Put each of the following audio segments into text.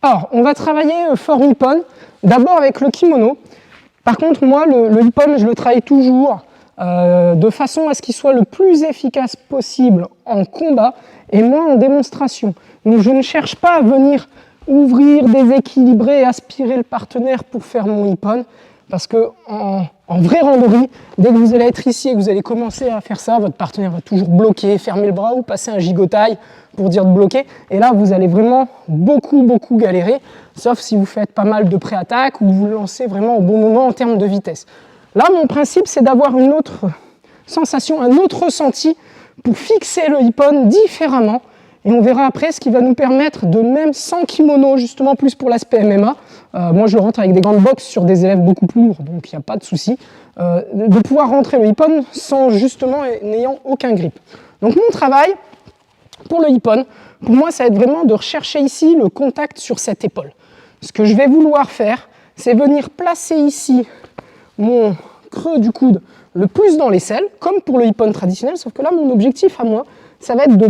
Alors, on va travailler fort Ippon, d'abord avec le kimono. Par contre, moi, le Ippon, je le travaille toujours de façon à ce qu'il soit le plus efficace possible en combat et moins en démonstration. Donc, je ne cherche pas à venir ouvrir, déséquilibrer et aspirer le partenaire pour faire mon Ippon, parce que en vraie randonnée, dès que vous allez être ici et que vous allez commencer à faire ça, votre partenaire va toujours bloquer, fermer le bras ou passer un gigotaille pour dire de bloquer. Et là, vous allez vraiment beaucoup galérer, sauf si vous faites pas mal de pré-attaque ou vous lancez vraiment au bon moment en termes de vitesse. Là, mon principe, c'est d'avoir une autre sensation, un autre ressenti pour fixer le Ippon différemment. Et on verra après ce qui va nous permettre de, même sans kimono, justement plus pour l'aspect MMA, moi je le rentre avec des gants de boxe sur des élèves beaucoup plus lourds, donc il n'y a pas de souci, de pouvoir rentrer le Ippon sans justement n'ayant aucun grip. Donc mon travail pour le Ippon, pour moi ça va être vraiment de rechercher ici le contact sur cette épaule. Ce que je vais vouloir faire, c'est venir placer ici mon creux du coude le plus dans l'aisselle, comme pour le Ippon traditionnel, sauf que là mon objectif à moi, ça va être du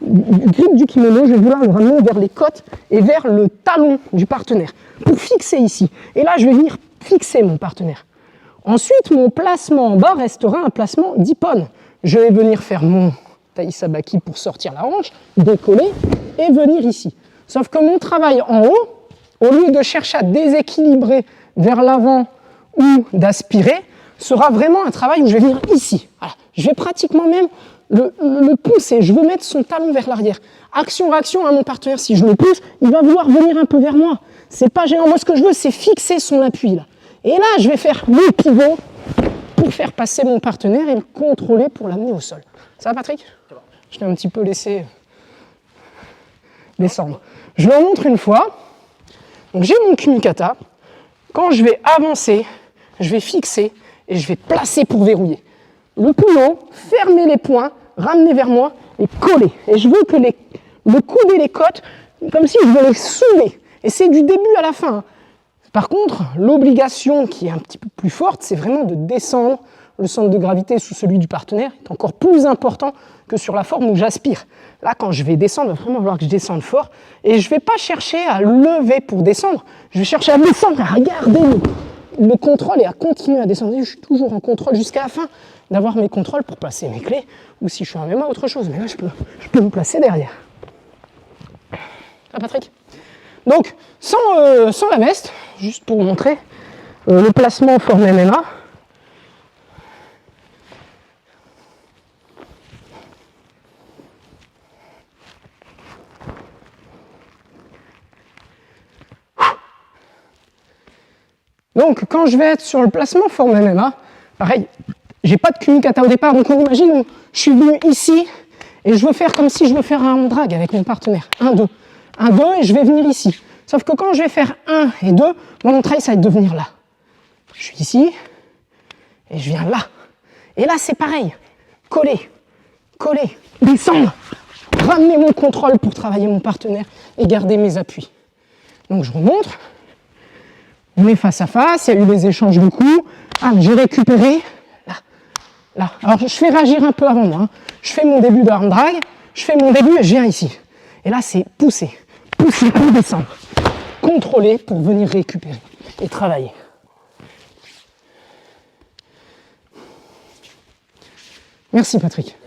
grip du kimono, je vais vouloir le ramener vers les côtes et vers le talon du partenaire, pour fixer ici. Et là, je vais venir fixer mon partenaire. Ensuite, mon placement en bas restera un placement d'Ippon. Je vais venir faire mon taisabaki pour sortir la hanche, décoller et venir ici. Sauf que mon travail en haut, au lieu de chercher à déséquilibrer vers l'avant ou d'aspirer, sera vraiment un travail où je vais venir ici. Voilà. Je vais pratiquement même le pousser, je veux mettre son talon vers l'arrière. Action-réaction à mon partenaire, si je le pousse, il va vouloir venir un peu vers moi. C'est pas gênant, moi ce que je veux c'est fixer son appui là. Et là je vais faire le pivot pour faire passer mon partenaire et le contrôler pour l'amener au sol. Ça va Patrick? Ça va. Je t'ai un petit peu laissé descendre. Je le montre une fois. Donc j'ai mon kumikata. Quand je vais avancer, je vais fixer et je vais placer pour verrouiller. Le plus haut, fermer les poings, ramener vers moi et coller. Et je veux que le coude et les côtes, comme si je veux les soulever. Et c'est du début à la fin. Par contre, l'obligation qui est un petit peu plus forte, c'est vraiment de descendre. Le centre de gravité sous celui du partenaire est encore plus important que sur la forme où j'aspire. Là, quand je vais descendre, il va vraiment falloir que je descende fort. Et je ne vais pas chercher à lever pour descendre. Je vais chercher à descendre, à regarder le contrôle et à continuer à descendre. Je suis toujours en contrôle jusqu'à la fin, d'avoir mes contrôles pour placer mes clés, ou si je suis en MMA, autre chose. Mais là, je peux me placer derrière. Ah, Patrick? Donc, sans la veste, juste pour vous montrer le placement en forme MMA. Donc, quand je vais être sur le placement forme MMA, pareil, j'ai pas de kumikata au départ, donc on imagine, je suis venu ici, et je veux faire comme si je veux faire un arm drag avec mon partenaire. 1, 2. 1, 2, et je vais venir ici. Sauf que quand je vais faire 1 et 2, mon travail, ça va être de venir là. Je suis ici, et je viens là. Et là, c'est pareil. Coller, descendre, ramener mon contrôle pour travailler mon partenaire et garder mes appuis. Donc, je remonte. On est face à face, il y a eu des échanges de coups. Ah, j'ai récupéré. Là. Alors, je fais réagir un peu avant moi. Hein. Je fais mon début de arm drag, je fais mon début et je viens ici. Et là, c'est pousser pour descendre. Contrôler pour venir récupérer et travailler. Merci Patrick.